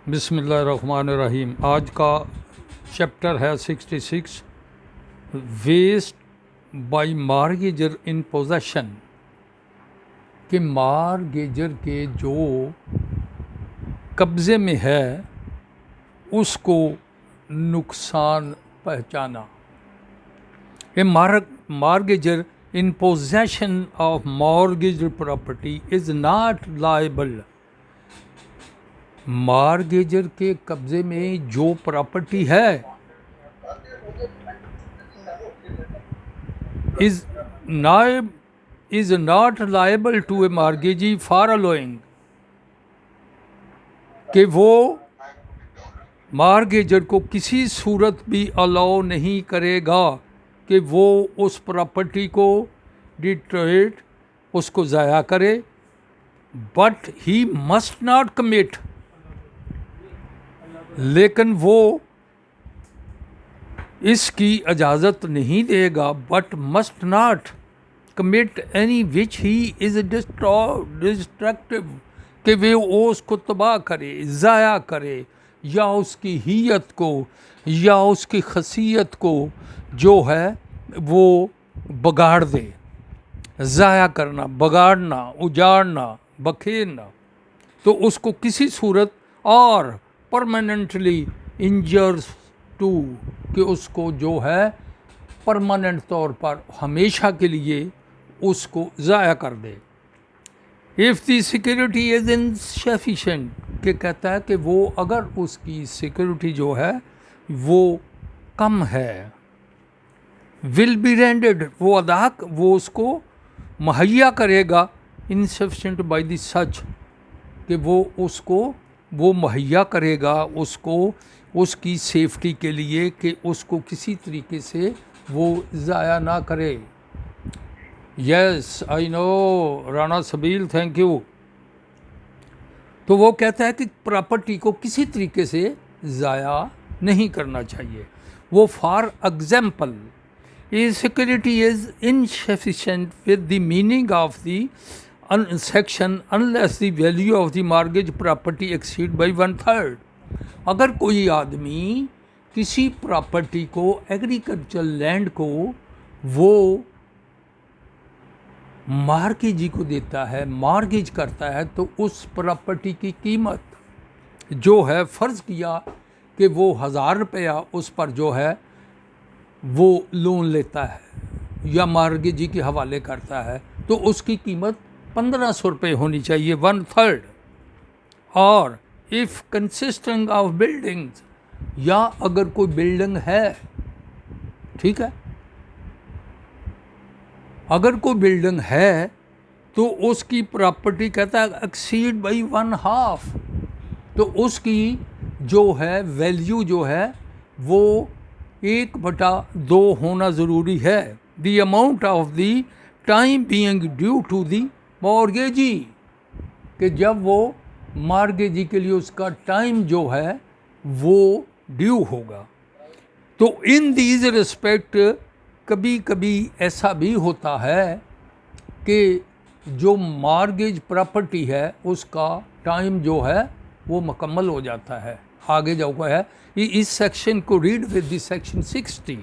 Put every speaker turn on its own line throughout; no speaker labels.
बिस्मिल्लाहिर्रहमानिर्रहीम। आज का चैप्टर है 66, वेस्ट बाय मार्गेजर इन पोजेशन। कि मार्गेजर के जो कब्ज़े में है उसको नुकसान पहचाना। A mortgagor in possession of mortgage property is not liable. Mortgagor के कब्जे में जो प्रॉपर्टी है is not liable to a mortgagee for allowing, कि वो मार्गेजर को किसी सूरत भी अलाउ नहीं करेगा कि वो उस प्रॉपर्टी को डिट्रॉइट उसको ज़ाया करे, but he must not commit, लेकिन वो इसकी इजाज़त नहीं देगा, but must not commit any which he is destructive, कि वे उसको तबाह करे, ज़ाया करे, या उसकी हियत को या उसकी खसियत को जो है वो बगाड़ दे। ज़ाया करना, बगाड़ना, उजाड़ना, बखेरना, तो उसको किसी सूरत और परमानेंटली इंजर्स टू, कि उसको जो है परमानेंट तौर पर हमेशा के लिए उसको ज़ाया कर दे। If the security is insufficient, कि कहता है कि वो अगर उसकी सिक्योरिटी जो है वो कम है, विल बी रेंडेड, वो उसको मुहैया करेगा, इनसफिशिएंट बाय द सच, कि वो मुहैया करेगा उसको उसकी सेफ्टी के लिए, कि उसको किसी तरीके से वो ज़ाया ना करे। Yes I know Rana Sabeel, thank you. तो वो कहता है कि प्रॉपर्टी को किसी तरीके से ज़ाया नहीं करना चाहिए। वो for example, A security is insufficient with the meaning of the section unless the value of the mortgage property exceed by 1/3। अगर कोई आदमी किसी प्रॉपर्टी को, एग्रीकल्चर लैंड को वो मार्गेजी को देता है, मार्गेज करता है, तो उस प्रॉपर्टी की कीमत जो है, फ़र्ज़ किया कि वो 1000 रुपया उस पर जो है वो लोन लेता है या मार्गेजी के हवाले करता है, तो उसकी कीमत 1500 रुपये होनी चाहिए, 1/3। और इफ़ कंसिस्टिंग ऑफ बिल्डिंग्स, या अगर कोई बिल्डिंग है, ठीक है, अगर कोई बिल्डिंग है तो उसकी प्रॉपर्टी कहता है एक्सीड बाई 1/2, तो उसकी जो है वैल्यू जो है वो 1/2 होना ज़रूरी है। The amount of the time being due to the mortgagee, कि जब वो मार्गेजी के लिए उसका टाइम जो है वो ड्यू होगा। तो इन दीज रिस्पेक्ट कभी कभी ऐसा भी होता है कि जो मार्गेज प्रॉपर्टी है उसका टाइम जो है वो मुकम्मल हो जाता है। आगे जो है इस सेक्शन को रीड विद द सेक्शन 60।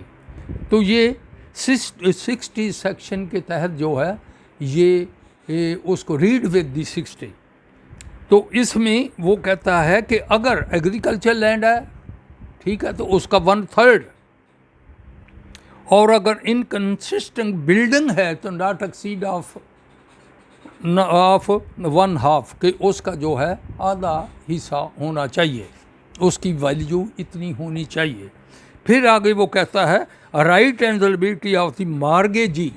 तो ये 60 सेक्शन के तहत जो है ये उसको रीड विद द 60। तो इसमें वो कहता है कि अगर एग्रीकल्चर लैंड है, ठीक है, तो उसका 1/3, और अगर इनकंसिस्टेंट बिल्डिंग है तो नॉट एक्सीड ऑफ 1/2, कि उसका जो है आधा हिस्सा होना चाहिए, उसकी वैल्यू इतनी होनी चाहिए। फिर आगे वो कहता है right and liability of the mortgagee,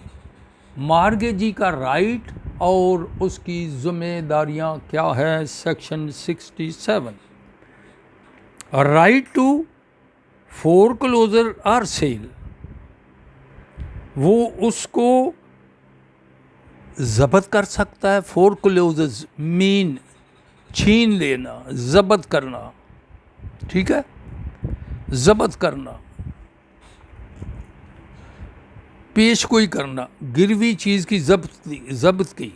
mortgagee का राइट और उसकी जिम्मेदारियां क्या है। सेक्शन 67, राइट टू फोरक्लोजर और सेल, वो उसको ज़ब्त कर सकता है। फोरक्लोजर्स मीन छीन लेना, ज़ब्त करना, ठीक है, ज़ब्त करना, पेशगोई करना, गिरवी चीज़ की ज़ब्त की,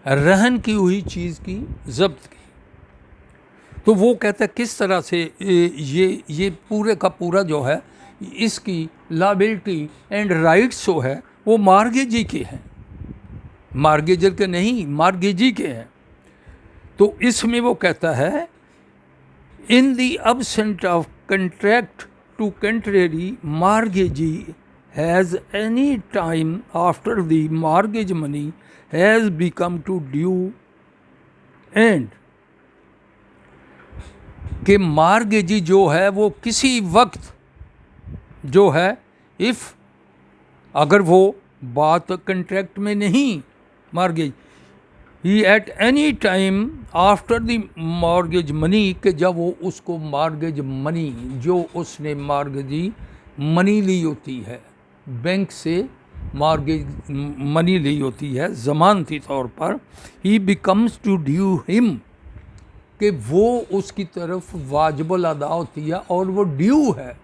रहन की हुई चीज़ की ज़ब्त की। तो वो कहता है किस तरह से ये पूरे का पूरा जो है इसकी लायबिलिटी एंड राइट्स जो है वो मार्गेजी के हैं, मार्गेजर के नहीं, मार्गेजी के हैं। तो इसमें वो कहता है in the absence of contract to contrary mortgagee has any time after the mortgage money has become to due and कि मार्गेजी जो है वो किसी वक्त जो है इफ़ अगर वो बात कंट्रैक्ट में नहीं mortgage he at any time after the mortgage money कि जब वो उसको मॉर्गेज मनी जो उसने मॉर्गेजी मनी ली होती है बैंक से मॉर्गेज मनी ली होती है ज़मानती तौर पर, he becomes to due him कि वो उसकी तरफ वाजिबुल अदा होती है और वो ड्यू है,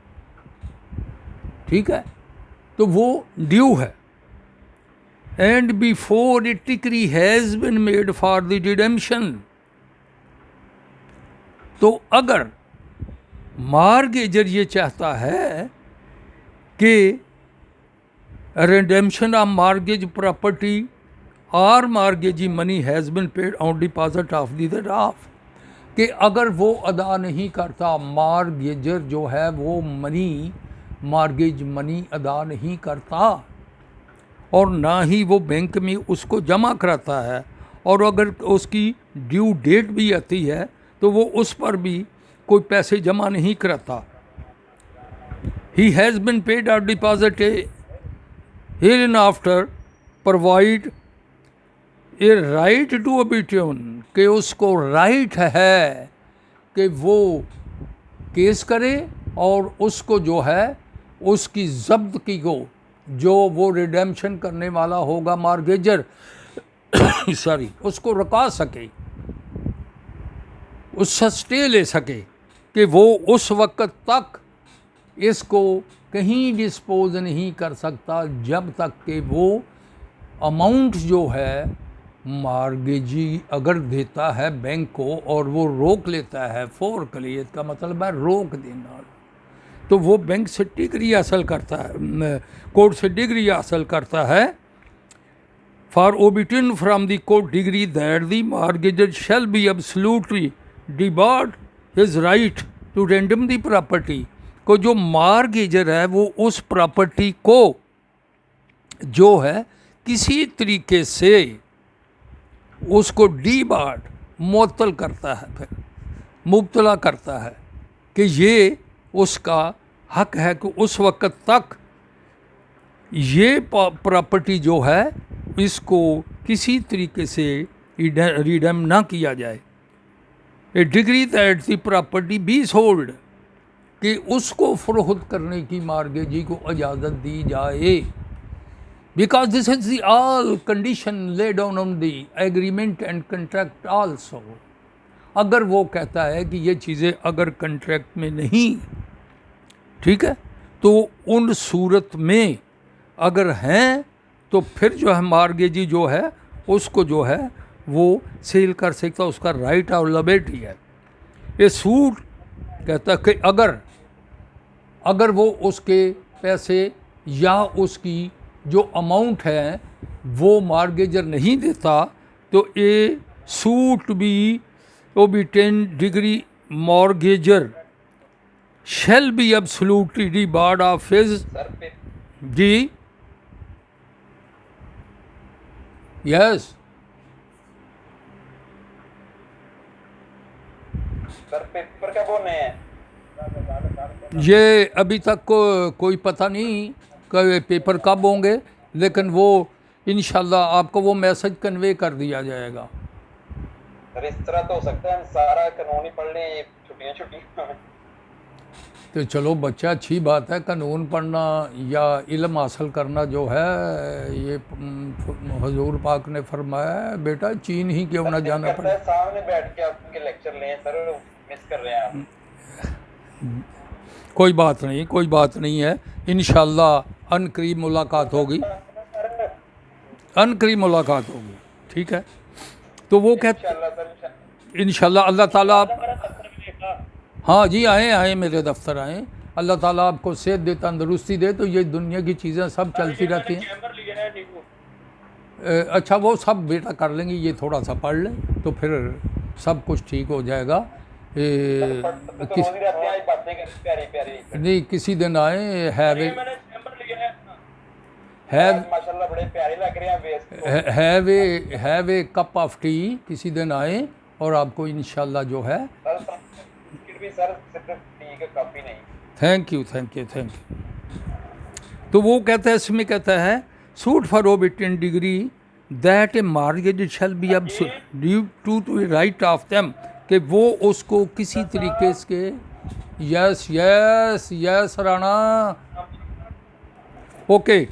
ठीक है, तो वो ड्यू है। And before A decree has been made for the redemption, तो अगर मार्गेजर ये चाहता है कि रिडेम्पशन ऑफ मार्गेज प्रॉपर्टी और mortgagee money has been paid on deposit of the draft, कि अगर वो अदा नहीं करता, मार्गेजर जो है वो मनी मार्गेज मनी अदा नहीं करता और ना ही वो बैंक में उसको जमा कराता है, और अगर उसकी ड्यू डेट भी आती है तो वो उस पर भी कोई पैसे जमा नहीं कराता। He has been paid or deposit hereinafter provide a right to obtain, कि उसको राइट है कि वो केस करे और उसको जो है उसकी जब्त की को जो वो रिडेम्पशन करने वाला होगा मार्गेजर सॉरी उसको रुका सके, उससे स्टे ले सके कि वो उस वक्त तक इसको कहीं डिस्पोज नहीं कर सकता जब तक कि वो अमाउंट जो है मार्गेजी अगर देता है बैंक को और वो रोक लेता है, फोरक्लियर का मतलब है रोक देना, तो वो बैंक से डिग्री हासिल करता है, कोर्ट से डिग्री हासिल करता है। For obtain from the court decree that the mortgagor shall be absolutely debarred his right to redeem the property, को जो मार्गेजर है वो उस प्रॉपर्टी को जो है किसी तरीके से उसको डिबार्ड मुअत्तल करता है, फिर मुब्तला करता है कि ये उसका हक है कि उस वक्त तक ये प्रॉपर्टी जो है इसको किसी तरीके से रिडेम ना किया जाए। A decree that the property be sold, कि उसको फरोख्त करने की मार्गेजी को इजाज़त दी जाए, because this is the all condition lay down on the agreement and contract also. अगर वो कहता है कि ये चीज़ें अगर कंट्रैक्ट में नहीं, ठीक है, तो उन सूरत में अगर हैं तो फिर जो है मार्गेजी जो है उसको जो है वो सेल कर सकता, उसका राइट और लिबर्टी है। ये सूट कहता है कि अगर वो उसके पैसे या उसकी जो अमाउंट है वो मार्गेजर नहीं देता तो a suit be obtain decree mortgagor shall be absolutely debarred of his जी यस
सर पेपर कब होने हैं?
ये अभी तक कोई पता नहीं कि पेपर कब होंगे, लेकिन वो इंशाल्लाह आपको वो मैसेज कन्वे कर दिया जाएगा।
सर इस तरह तो हो सकता है हम सारा कानून ही पढ़ लें छुट्टियां
तो चलो बच्चा, अच्छी बात है, कानून पढ़ना या इल्म हासिल करना जो है ये हुजूर पाक ने फरमाया है बेटा चीन ही क्यों ना जाना पड़े।
सामने बैठ के आपके लेक्चर लें सर, मिस कर रहे हैं आप।
कोई बात नहीं है, इंशाल्लाह अनकरीब मुलाकात होगी, अनकरीब मुलाकात होगी, ठीक है। तो वो कहते इंशाल्लाह अल्लाह ताला हाँ जी, आए आए मेरे दफ्तर आए। अल्लाह ताला आपको सेहत दे, तंदुरुस्ती दे। तो ये दुनिया की चीज़ें सब चलती रहती हैं।
चैम्बर लिया है नींबू।
अच्छा, वो सब बेटा कर लेंगे, ये थोड़ा सा पढ़ लें तो फिर सब कुछ ठीक हो जाएगा।
पढ़ते तो
किस
रोज ही रहते हैं, आज बातें कर प्यारी प्यारी।
नहीं, किसी दिन आए, हैव
ये
ए
मैंने चैम्बर लिया है अपना।
हैव
आज माशाल्लाह बड़े प्यारे लग रहे हैं वेस्ट को।
Have a cup of T, किसी दिन आए और आपको इंशाल्लाह जो है।
सर बिस्किट भी सर सिर्फ ठीक है, कॉफी नहीं।
Thank you thank you thank you. तो वो कहता है, इसमें कहता है suit for obtain decree that a mortgage shall be अब due to right of them, कि वो उसको किसी तरीके से, yes yes yes Rana, okay,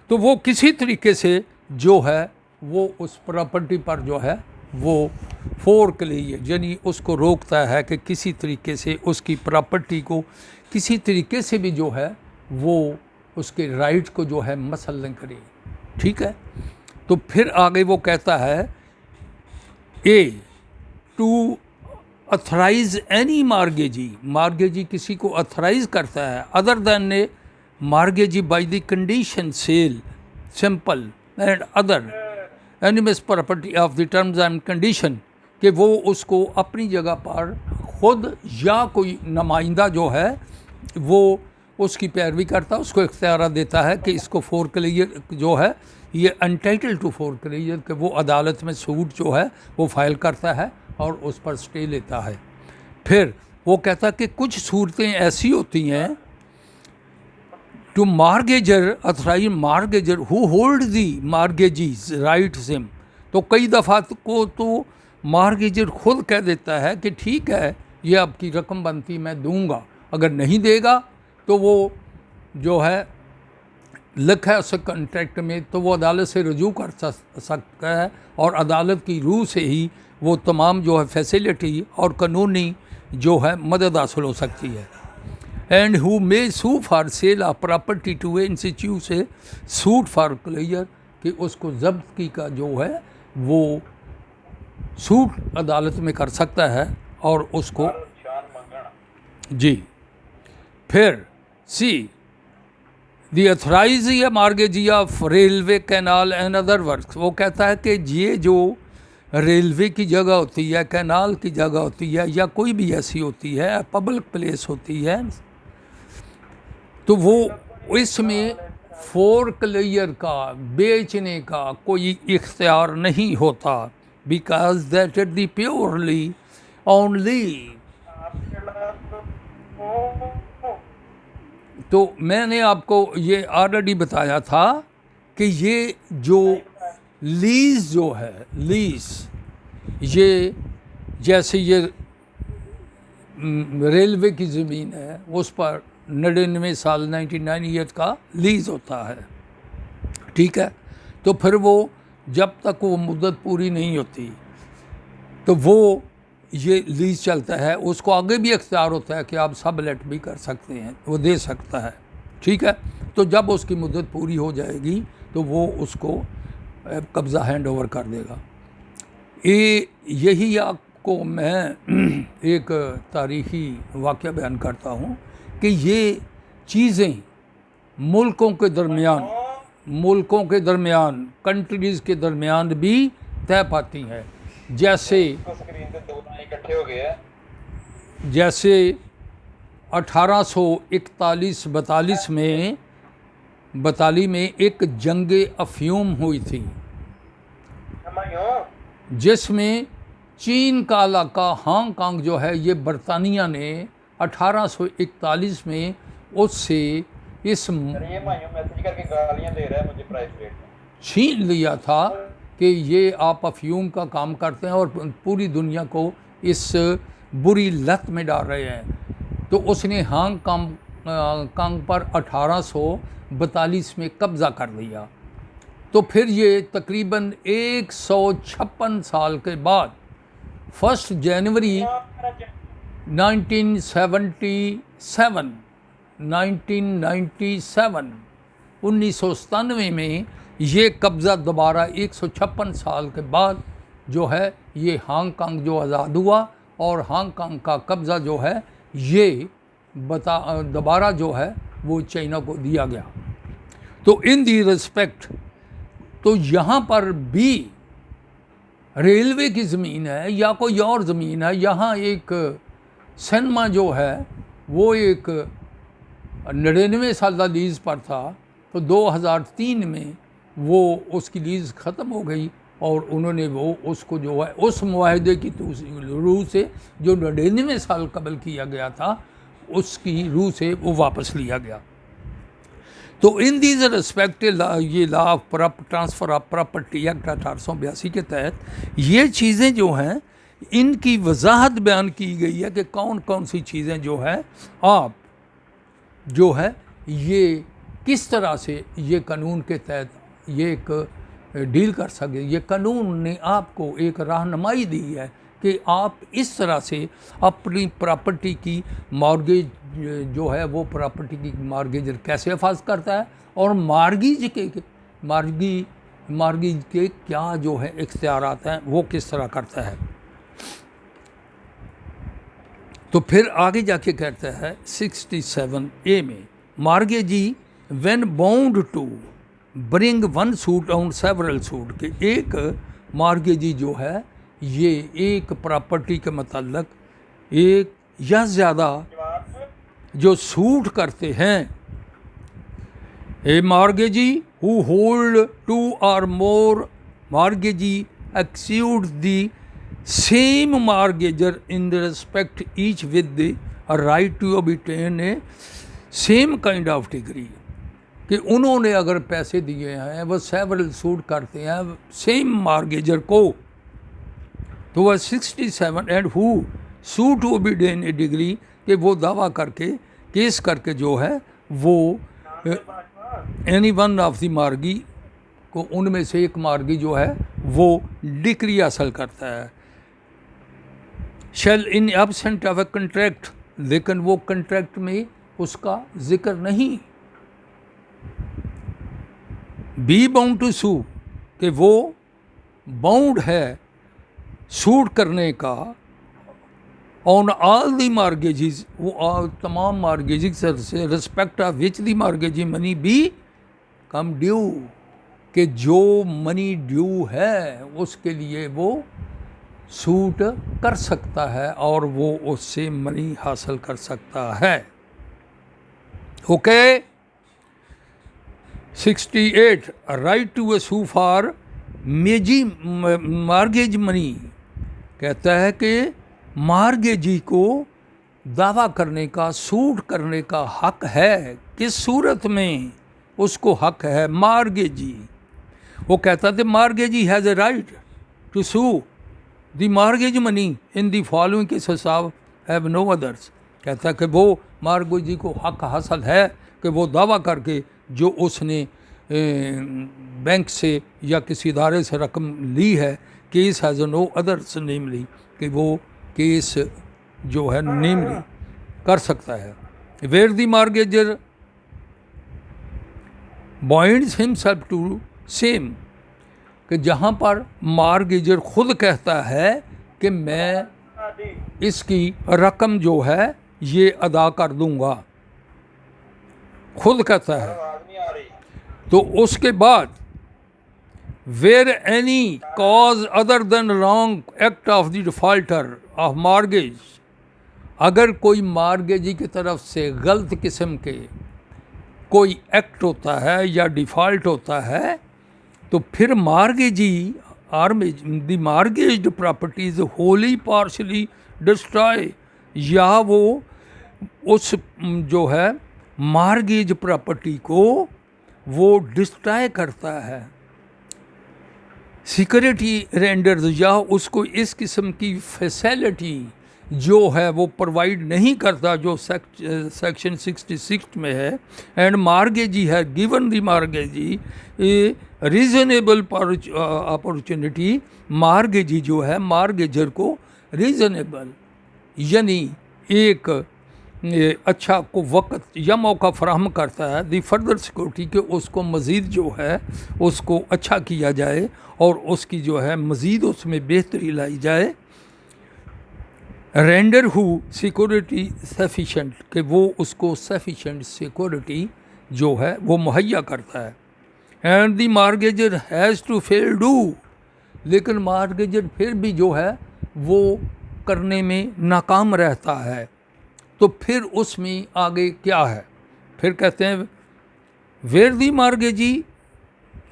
तो वो किसी तरीके से जो है वो उस प्रॉपर्टी पर जो है वो फोर्क लिए, यानी उसको रोकता है कि किसी तरीके से उसकी प्रॉपर्टी को किसी तरीके से भी जो है वो उसके राइट को जो है मसल न करे। ठीक है, तो फिर आगे वो कहता है a to authorize any mortgagee, mortgagee किसी को अथराइज करता है other than a mortgagee by the condition sale simple and other animus property of the terms and condition, कि वो उसको अपनी जगह पर खुद या कोई नुमाइंदा जो है वो उसकी पैरवी करता है, उसको इख्तियार देता है कि इसको फोरक्लियर जो है ये अनटाइटल टू फोरक्लियर, कि वो अदालत में सूट जो है वो फाइल करता है और उस पर स्टे लेता है। फिर वो कहता है कि कुछ सूरतें ऐसी होती हैं to mortgagor authorize mortgagor who hold the mortgagees rights him, तो कई दफ़ा को तो मार्गेजर खुद कह देता है कि ठीक है ये आपकी रकम बनती मैं दूंगा, अगर नहीं देगा तो वो जो है लिखा है उस कॉन्ट्रैक्ट में तो वो अदालत से रजू कर सकता है और अदालत की रूह से ही वो तमाम जो है फैसिलिटी और कानूनी जो है मदद हासिल हो सकती है। And who may sue for sale of property to a institute से सूट फॉर क्लियर, कि उसको जब्त की का जो है वो सूट अदालत में कर सकता है और उसको जी। फिर सी दी अथराइज या mortgagee of railway canal and other work, वो कहता है कि ये जो रेलवे की जगह होती है, कैनाल की जगह होती है, या कोई भी ऐसी होती है पब्लिक प्लेस होती है, तो वो इसमें फोरक्लियर का बेचने का कोई इख्तियार नहीं होता, because that is the purely only. तो मैंने आपको ये ऑलरेडी बताया था कि ये जो लीज़ जो है, लीज़ ये जैसे ये रेलवे की ज़मीन है उस पर 99 साल 99 ईयर्स का लीज़ होता है। ठीक है, तो फिर वो जब तक वो मुद्दत पूरी नहीं होती तो वो ये लीज चलता है, उसको आगे भी इख्तियार होता है कि आप सब लेट भी कर सकते हैं, वो दे सकता है। ठीक है, तो जब उसकी मुद्दत पूरी हो जाएगी तो वो उसको कब्ज़ा हैंड ओवर कर देगा। यही आपको मैं एक तारीख़ी वाक़या बयान करता हूँ कि ये चीज़ें मुल्कों के दरमियान कंट्रीज़ के दरमियान भी तय पाती हैं। जैसे
स्क्रीन पे दो ना इकट्ठे हो गए हैं।
जैसे 1841-42 में बताली में एक जंग अफ्यूम हुई थी जिसमें चीन का इलाका हांगकांग जो है ये बरतानिया ने 1841 में उससे इस
ये मायूं मैसेज करके गालियां दे रहा है मुझे प्राइस रेट में।
छीन लिया था कि ये आप अफ्यूम का काम करते हैं और पूरी दुनिया को इस बुरी लत में डाल रहे हैं। तो उसने हांगकांग पर 1842 में कब्ज़ा कर लिया। तो फिर ये तकरीबन 156 साल के बाद 1 जनवरी 1997 में ये कब्ज़ा दोबारा 156 साल के बाद जो है ये हांगकांग जो आज़ाद हुआ और हांगकांग का कब्ज़ा जो है ये दोबारा जो है वो चाइना को दिया गया। तो इन दी रिस्पेक्ट, तो यहाँ पर भी रेलवे की ज़मीन है या कोई और ज़मीन है, यहाँ एक सिनेमा जो है वो एक 99 साल लीज़ पर था, तो 2003 में वो उसकी लीज़ ख़त्म हो गई और उन्होंने वो उसको जो है उस मुआहदे की रूह से जो 99 साल कबल किया गया था उसकी रूह से वो वापस लिया गया। तो इन दीज रिस्पेक्ट ये law of transfer of property act 1882 के तहत ये चीज़ें जो हैं इनकी वजाहत बयान की गई है कि कौन कौन सी चीज़ें जो है आप जो है ये किस तरह से ये कानून के तहत ये एक डील कर सके। ये कानून ने आपको एक रहनुमाई दी है कि आप इस तरह से अपनी प्रॉपर्टी की मॉर्गेज जो है वो प्रॉपर्टी की मॉर्गेज कैसे हिफाजत करता है और मार्गेज के क्या जो है इख्तियारात हैं वो किस तरह करता है। तो फिर आगे जाके कहता है 67A में, mortgagee when bound to bring one suit on several suit, के एक मार्गेजी जो है ये एक प्रॉपर्टी के मतलब एक या ज़्यादा जो सूट करते हैं। A mortgagee who hold 2 or more mortgagee exceed the same mortgagor in the respect each with the right to obtain a same kind of decree, कि उन्होंने अगर पैसे दिए हैं वो सेवरल सूट करते हैं सेम मार्गेजर को। तो वह 67 and who sue to obtain a degree, कि वो दावा करके केस करके जो है वो एनी वन ऑफ द मार्गी को उनमें से एक मार्गी जो है वो डिग्री हासिल करता है। Shall in absent of a contract, लेकिन वो कंट्रैक्ट में उसका जिक्र नहीं। बी बाउंड टू सू, कि वो बाउंड है सूट करने का ऑन ऑल दी मार्गेजेस, वो तमाम मार्गेजेस से respect of which the mortgagee money become due, कि जो मनी ड्यू है उसके लिए वो सूट कर सकता है और वो उससे मनी हासिल कर सकता है। Okay 68 right to a sue for mortgage money, कहता है कि मार्गेजी को दावा करने का सूट करने का हक है। किस सूरत में उसको हक है? मार्गेजी, वो कहता था mortgagee has a right to sue the mortgage money in the following cases of have no others, कहता कि वो मार्गेजी को हक हासिल है कि वो दावा करके जो उसने बैंक से या किसी इदारे से रकम ली है, case has no others namely, कि वो केस जो है नेमली कर सकता है। Where the mortgagor binds himself to same, कि जहाँ पर मार्गेजर खुद कहता है कि मैं इसकी रकम जो है ये अदा कर दूंगा, खुद कहता है। तो उसके बाद where any cause other than wrong act of the defaulter of mortgage, अगर कोई मार्गेजी की तरफ से गलत किस्म के कोई एक्ट होता है या डिफ़ॉल्ट होता है, तो फिर mortgagee the mortgaged properties wholly partially destroy, या वो उस जो है मार्गेज प्रॉपर्टी को वो डिस्ट्रॉय करता है। सिक्योरिटी रेंडर्स, या उसको इस किस्म की फैसिलिटी जो है वो प्रोवाइड नहीं करता जो सेक्शन 66 में है। एंड मार्गेजी है given the mortgagee a reasonable opportunity, mortgagee जो है मार्गेजर को रीज़नेबल यानी एक अच्छा को वक्त या मौका फराहम करता है दी फर्दर सिक्योरिटी, के उसको मज़ीद जो है उसको अच्छा किया जाए और उसकी जो है मज़ीद उसमें बेहतरी लाई जाए। रेंडर हु सिक्योरिटी सफिशेंट, कि वो उसको सफिशेंट सिक्योरिटी जो है वो मुहैया करता है। And the mortgagor has to fail do, लेकिन मार्गेजर फिर भी जो है वो करने में नाकाम रहता है। तो फिर उसमें आगे क्या है, फिर कहते हैं where the mortgagee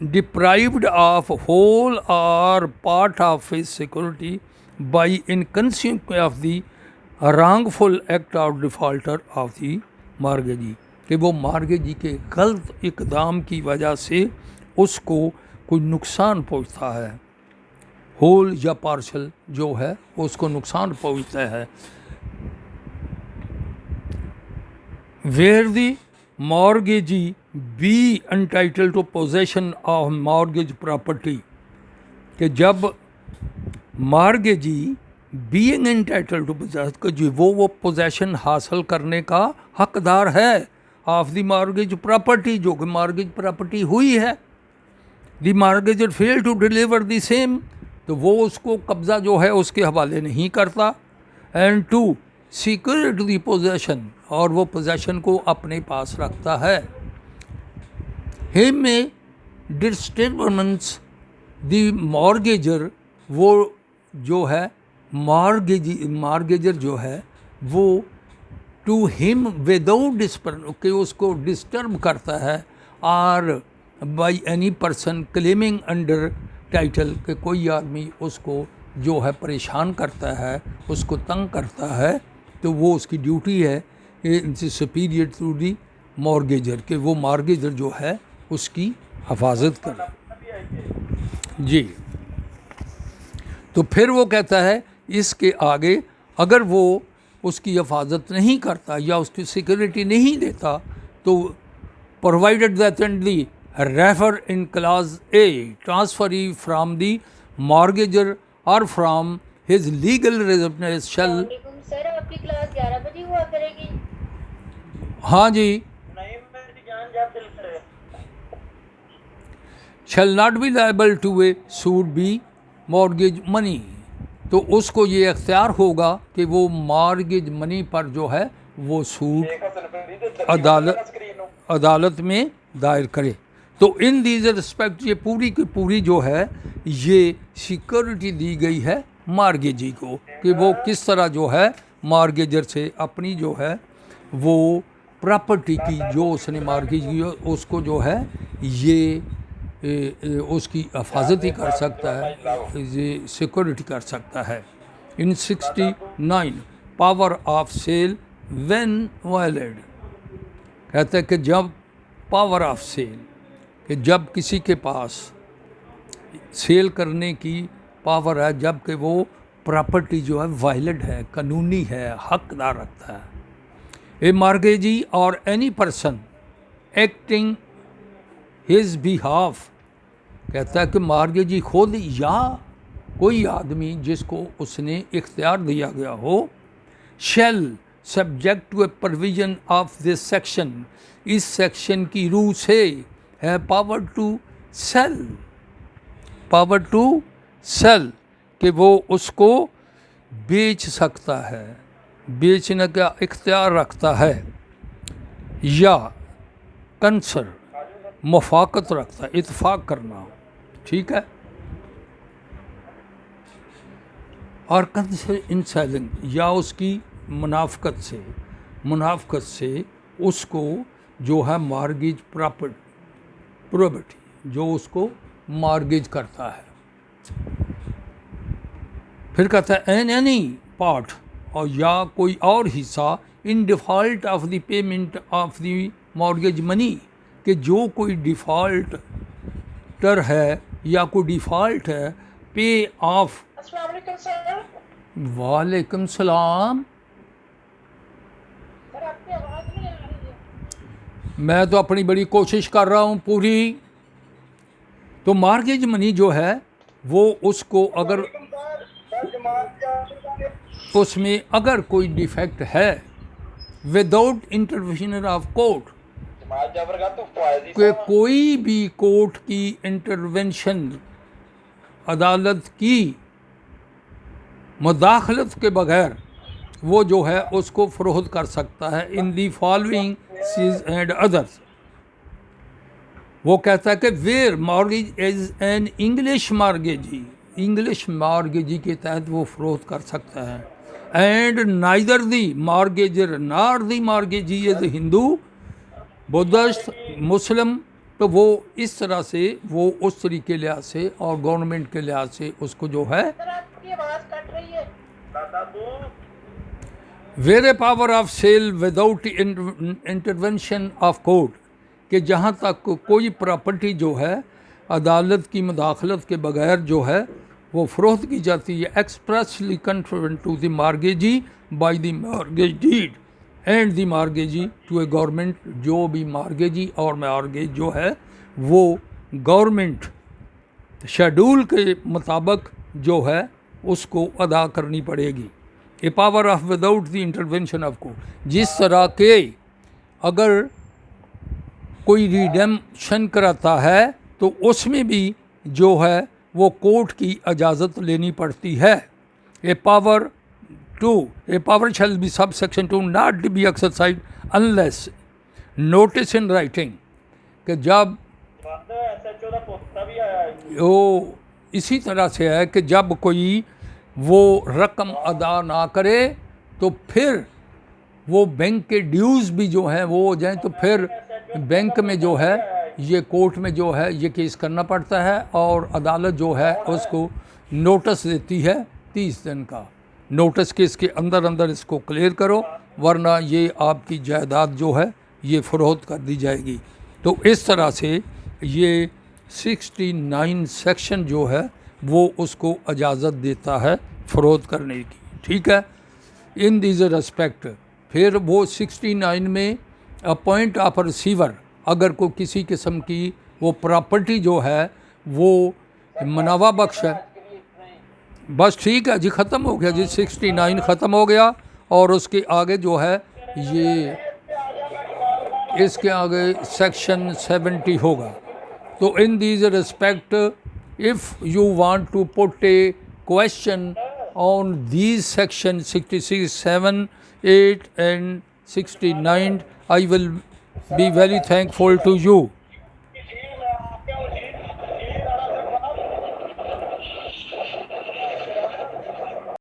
deprived of whole or part of his security by inconsequence of the wrongful act of defaulter of the mortgagee, कि वो मार्गेजी के गलत इकदाम की वजह से उसको कोई नुकसान पहुंचता है, होल या पार्शल जो है उसको नुकसान पहुंचता है। Where the mortgagee be entitle to possession of mortgage property, कि जब mortgagee being entitle to possession, वो पोजेशन हासिल करने का हकदार है ऑफ द मॉर्गेज प्रॉपर्टी, जो कि मॉर्गेज प्रॉपर्टी हुई है। The mortgagor fail to deliver the same, तो वो उसको कब्ज़ा जो है उसके हवाले नहीं करता। And to secure to the possession, और वो पोजेशन को अपने पास रखता है। हिम में डिस्टर्बेंस द मॉर्गेजर, वो जो है मॉर्गेजर जो है वो टू हिम विदाउट डिस्टर्ब, कि उसको डिस्टर्ब करता है, और by any person claiming under title, कि कोई आदमी उसको जो है परेशान करता है, उसको तंग करता है, तो वो उसकी ड्यूटी है सुपीरियर टू दी मॉर्गेजर, कि वो मॉर्गेजर जो है उसकी हिफाजत करे। जी, तो फिर वो कहता है इसके आगे अगर वो उसकी हिफाजत नहीं करता या उसकी सिक्योरिटी नहीं देता, तो provided that and the refer in class a transferee from the mortgagor और from his legal residence shall.
Sir आपकी क्लास 11 बजे हुआ करेगी?
हाँ जी।
नहीं मेरी जान जा दिल करे।
Shall not be liable to a suit be mortgage money, तो उसको ये अख्तियार होगा कि वो मॉर्गेज मनी पर जो है वो सूट अदालत में दायर करे। तो इन दीज रिस्पेक्ट ये पूरी की पूरी जो है ये सिक्योरिटी दी गई है मॉर्गेजी को, कि वो किस तरह जो है मॉर्गेजर से अपनी जो है वो प्रॉपर्टी की जो उसने मॉर्गेज की उसको जो है ये उसकी हिफाजती कर सकता है, ये सिक्योरिटी कर सकता है। इन 69 पावर ऑफ सेल व्हेन वायलेड, कहता है कि जब पावर ऑफ सेल, कि जब किसी के पास सेल करने की पावर है, जबकि वो प्रॉपर्टी जो है वायलेट है, कानूनी है, हकदार रखता है। ए मॉर्गेजी और any person acting his behalf, कहता है कि मॉर्गेजी खुद या कोई आदमी जिसको उसने इख्तियार दिया गया हो, shall subject to a provision of this section, इस सेक्शन की रूह से है power to sell, power to sell, कि वो उसको बेच सकता है, बेचने का इख्तियार रखता है, या कंसर मुफाकत रखता है, इत्फाक करना, ठीक है। और कंसर इन सेलिंग, या उसकी मुनाफकत से उसको जो है मॉर्गेज प्रॉपर्टी जो उसको मॉर्गेज करता है। फिर कहता है एन एनी पार्ट, और या कोई और हिस्सा in default of the payment of the mortgage money, कि जो कोई डिफ़ॉल्टर है या कोई डिफ़ॉल्ट है पे ऑफ।
अस्सलाम वालेकुम सर।
वालेकुम सलाम।
सर आपकी आवाज़ नहीं आ रही है।
मैं तो अपनी बड़ी कोशिश कर रहा हूँ पूरी। तो मॉर्गेज मनी जो है वो उसको अगर उसमें अगर कोई डिफेक्ट है विदाउट इंटरवेंशन ऑफ कोर्ट, कि कोई भी कोर्ट की इंटरवेंशन, अदालत की मुदाखलत के बगैर वो जो है उसको फरोख्त कर सकता है in the following cases and others. वो कहता है कि where mortgage is an English mortgagee, English mortgagee के तहत वो फरोख्त कर सकता है। And neither the mortgagor nor the mortgagee is Hindu Buddhist Muslim, तो वो इस तरह से वो उस तरीके के लिहाज से और गवर्नमेंट के लिहाज से उसको जो है
सर आपकी आवाज कट रही है।
Where power of sale without intervention of court, कि जहाँ तक कोई प्रॉपर्टी जो है अदालत की मुदाखलत के बगैर जो है वो फरोख्त की जाती है। Expressly contravened to the mortgagee by the mortgage deed and the mortgagee to a government, जो भी मार्गेजी और मार्गेज जो है वो गवर्नमेंट शेड्यूल के मुताबिक जो है उसको अदा करनी पड़ेगी। A power of without the intervention of court, जिस तरह के अगर कोई रिडेम्पशन कराता है तो उसमें भी जो है वो कोर्ट की इजाज़त लेनी पड़ती है। A power shall be subsection 2 not be exercise unless notice in writing, कि जब वो इसी तरह से है कि जब कोई वो रकम अदा ना करे तो फिर वो बैंक के ड्यूज़ भी जो हैं वो हो जाएं, तो फिर बैंक में जो है ये कोर्ट में जो है ये केस करना पड़ता है और अदालत जो है उसको नोटिस देती है 30 दिन का। नोटिस के इसके अंदर अंदर इसको क्लियर करो वरना ये आपकी जायदाद जो है ये फरोख्त कर दी जाएगी। तो इस तरह से ये 69 सेक्शन जो है वो उसको इजाज़त देता है फरोख्त करने की, ठीक है। इन दिस रिस्पेक्ट फिर वो 69 में अपॉइंट ऑफ रिसीवर, अगर कोई किसी किस्म की वो प्रॉपर्टी जो है वो मुनावा बख्श है, बस ठीक है जी, ख़त्म हो गया जी, 69 ख़त्म हो गया और उसके आगे जो है ये इसके आगे सेक्शन 70 होगा। तो in this respect if you want to put a question on these section 66, 7, 8 and 69, I will be very thankful to you.